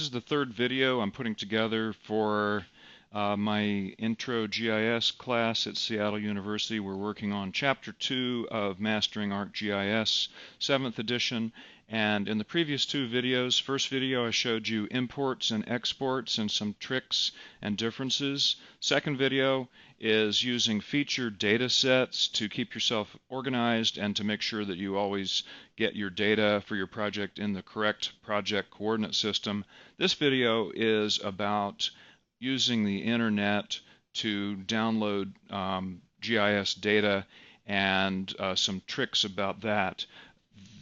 is the third video I'm putting together for my Intro GIS class at Seattle University. We're working on Chapter 2 of Mastering ArcGIS, 7th edition. And in the previous two videos, first video I showed you imports and exports and some tricks and differences. Second video is using featured data sets to keep yourself organized and to make sure that you always get your data for your project in the correct project coordinate system. This video is about using the internet to download GIS data and some tricks about that.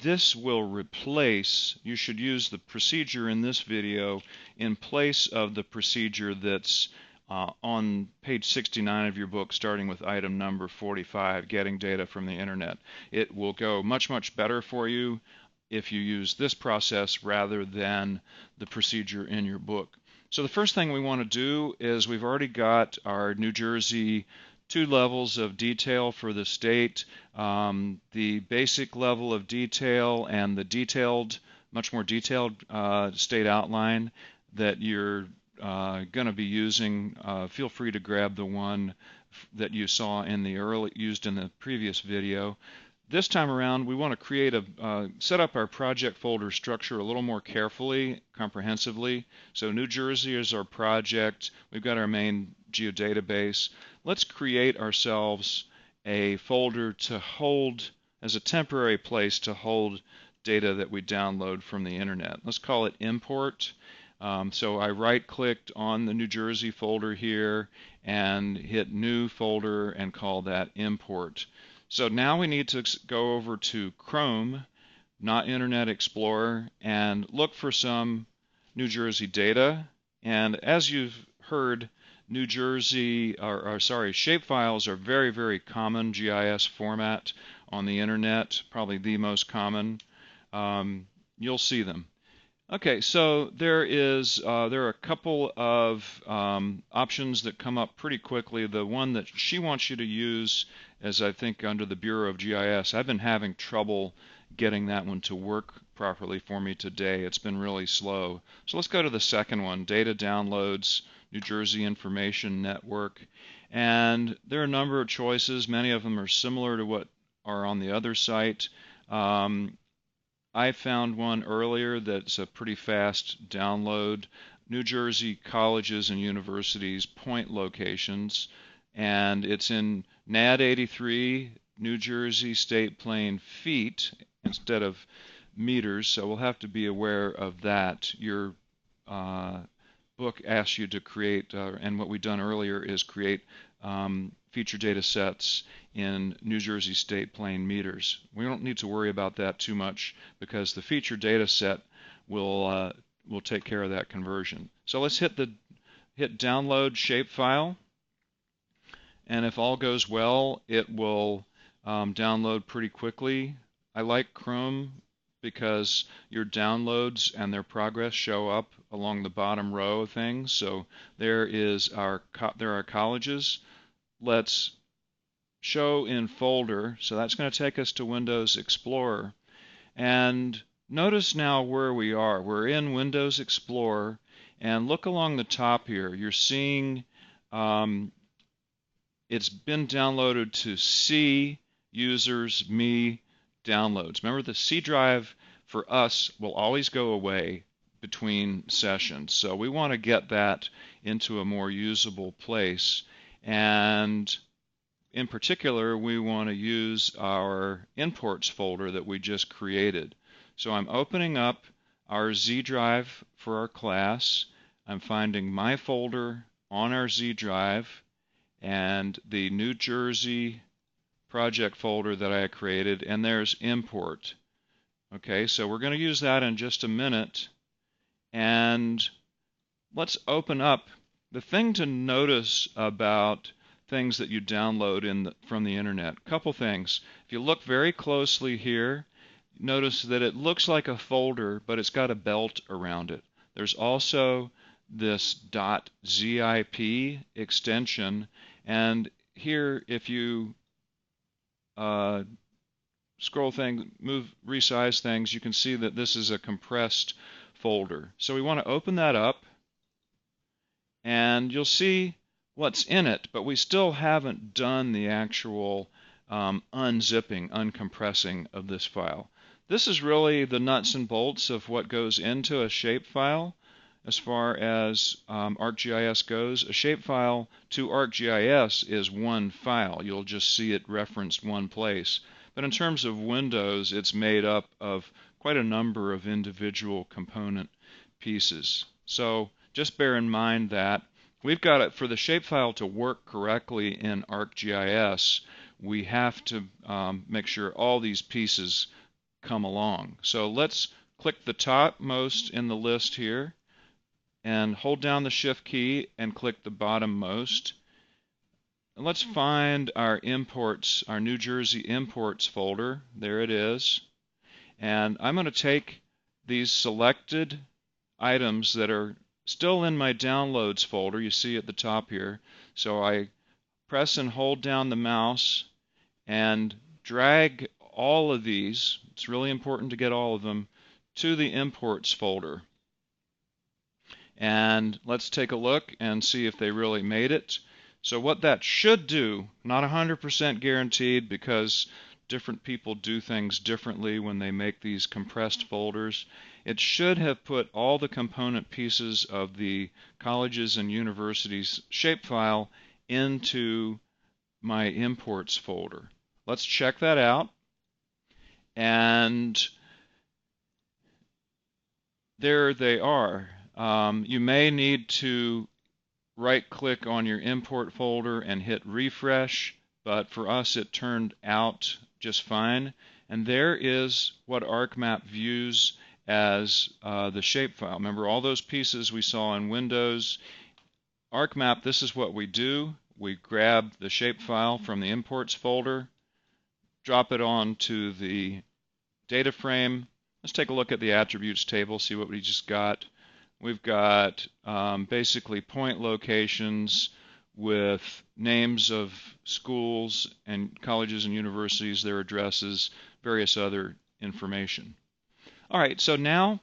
This will replace, you should use the procedure in this video in place of the procedure that's on page 69 of your book, starting with item number 45, getting data from the internet. It will go much, much better for you if you use this process rather than the procedure in your book. So the first thing we want to do is we've already got our New Jersey 2 levels of detail for the state, the basic level of detail and the detailed, much more detailed state outline that you're going to be using. Feel free to grab the one that you saw in the used in the previous video. This time around, we want to create set up our project folder structure a little more carefully, comprehensively. So New Jersey is our project. We've got our main geodatabase. Let's create ourselves a folder to hold, as a temporary place to hold data that we download from the internet. Let's call it import. So I right-clicked on the New Jersey folder here and hit new folder and call that import. So now we need to go over to Chrome, not Internet Explorer, and look for some New Jersey data. And as you've heard, New Jersey, shapefiles are very, very common GIS format on the internet, probably the most common. You'll see them. Okay, so there are a couple of options that come up pretty quickly. The one that she wants you to use is, I think, under the Bureau of GIS. I've been having trouble getting that one to work properly for me today. It's been really slow. So let's go to the second one, Data Downloads, New Jersey Information Network. And there are a number of choices. Many of them are similar to what are on the other site. I found one earlier that's a pretty fast download. New Jersey colleges and universities point locations, and it's in NAD 83, New Jersey State Plane feet instead of meters, so we'll have to be aware of that. Your book asks you to create, and what we've done earlier is create feature data sets in New Jersey State Plane meters. We don't need to worry about that too much because the feature data set will take care of that conversion. So let's hit download shapefile, and if all goes well, it will download pretty quickly. I like Chrome because your downloads and their progress show up along the bottom row of things. So there are colleges. Let's show in folder, so that's going to take us to Windows Explorer. And notice now where we are. We're in Windows Explorer, and look along the top here. You're seeing it's been downloaded to C, users, me, downloads. Remember, the C drive for us will always go away between sessions, so we want to get that into a more usable place. And in particular, we want to use our imports folder that we just created. So I'm opening up our Z drive for our class. I'm finding my folder on our Z drive and the New Jersey project folder that I created, and there's import. Okay, so we're going to use that in just a minute. And let's open up. The thing to notice about things that you download from the internet, a couple things. If you look very closely here, notice that it looks like a folder, but it's got a belt around it. There's also this .zip extension, and here if you scroll things, resize things, you can see that this is a compressed folder. So we want to open that up, and you'll see what's in it, but we still haven't done the actual unzipping, uncompressing of this file. This is really the nuts and bolts of what goes into a shapefile as far as ArcGIS goes. A shapefile to ArcGIS is one file. You'll just see it referenced one place. But in terms of Windows, it's made up of quite a number of individual component pieces. So just bear in mind that we've got it for the shapefile to work correctly in ArcGIS. We have to make sure all these pieces come along. So let's click the topmost in the list here and hold down the Shift key and click the bottommost. And let's find our imports, our New Jersey imports folder. There it is. And I'm going to take these selected items that are still in my downloads folder, you see at the top here. So I press and hold down the mouse and drag all of these, it's really important to get all of them, to the imports folder. And let's take a look and see if they really made it. So what that should do, not 100% guaranteed because different people do things differently when they make these compressed folders, it should have put all the component pieces of the colleges and universities shapefile into my imports folder. Let's check that out. And there they are. You may need to right-click on your import folder and hit refresh, but for us it turned out just fine. And there is what ArcMap views as the shapefile. Remember all those pieces we saw in Windows? ArcMap, this is what we do. We grab the shapefile from the imports folder, drop it onto the data frame. Let's take a look at the attributes table, see what we just got. We've got basically point locations with names of schools and colleges and universities, their addresses, various other information. All right, so now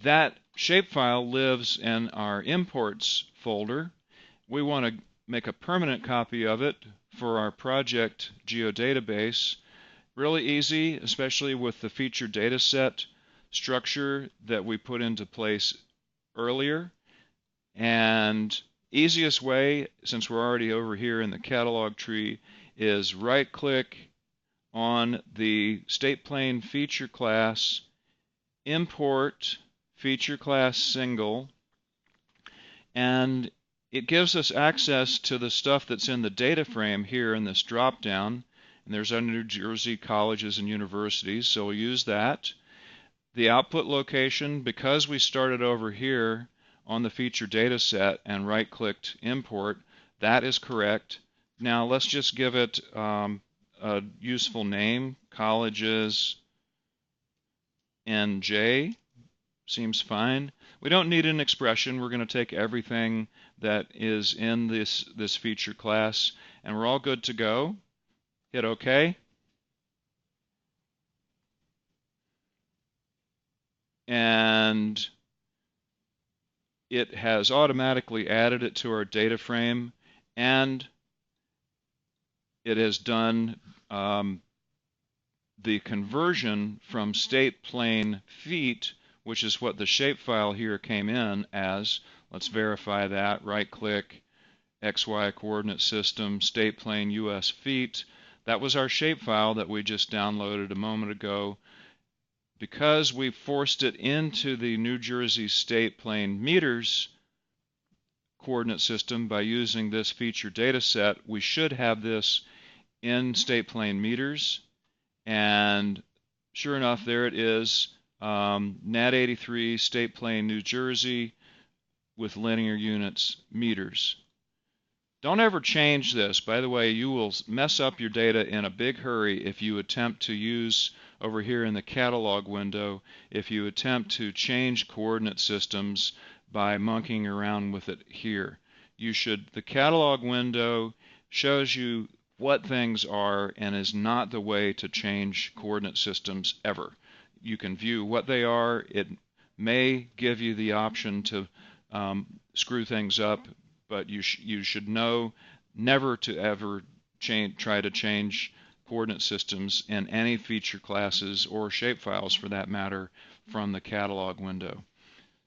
that shapefile lives in our imports folder. We want to make a permanent copy of it for our project geodatabase. Really easy, especially with the feature data set structure that we put into place earlier. And easiest way, since we're already over here in the catalog tree, is right-click on the state plane feature class, import feature class single, and it gives us access to the stuff that's in the data frame here in this drop-down. And there's our New Jersey colleges and universities, so we'll use that. The output location, because we started over here on the feature data set and right-clicked import, that is correct. Now let's just give it a useful name, colleges NJ, seems fine. We don't need an expression. We're going to take everything that is in this feature class, and we're all good to go. Hit OK. And it has automatically added it to our data frame, and it has done the conversion from state plane feet, which is what the shapefile here came in as. Let's verify that. Right-click, XY coordinate system, state plane US feet. That was our shapefile that we just downloaded a moment ago. Because we forced it into the New Jersey state plane meters coordinate system by using this feature data set, we should have this in state plane meters. And sure enough, there it is, NAD 83 state plane New Jersey with linear units meters. Don't ever change this. By the way, you will mess up your data in a big hurry if you attempt to use over here in the catalog window, if you attempt to change coordinate systems by monkeying around with it here. The catalog window shows you what things are and is not the way to change coordinate systems ever. You can view what they are. It may give you the option to screw things up, but you should know never to ever try to change coordinate systems in any feature classes or shapefiles for that matter from the catalog window.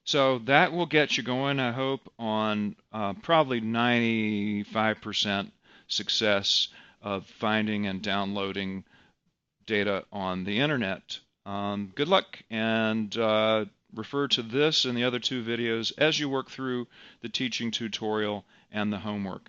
So that will get you going, I hope, on probably 95% success of finding and downloading data on the internet. Good luck, and refer to this and the other two videos as you work through the teaching tutorial and the homework.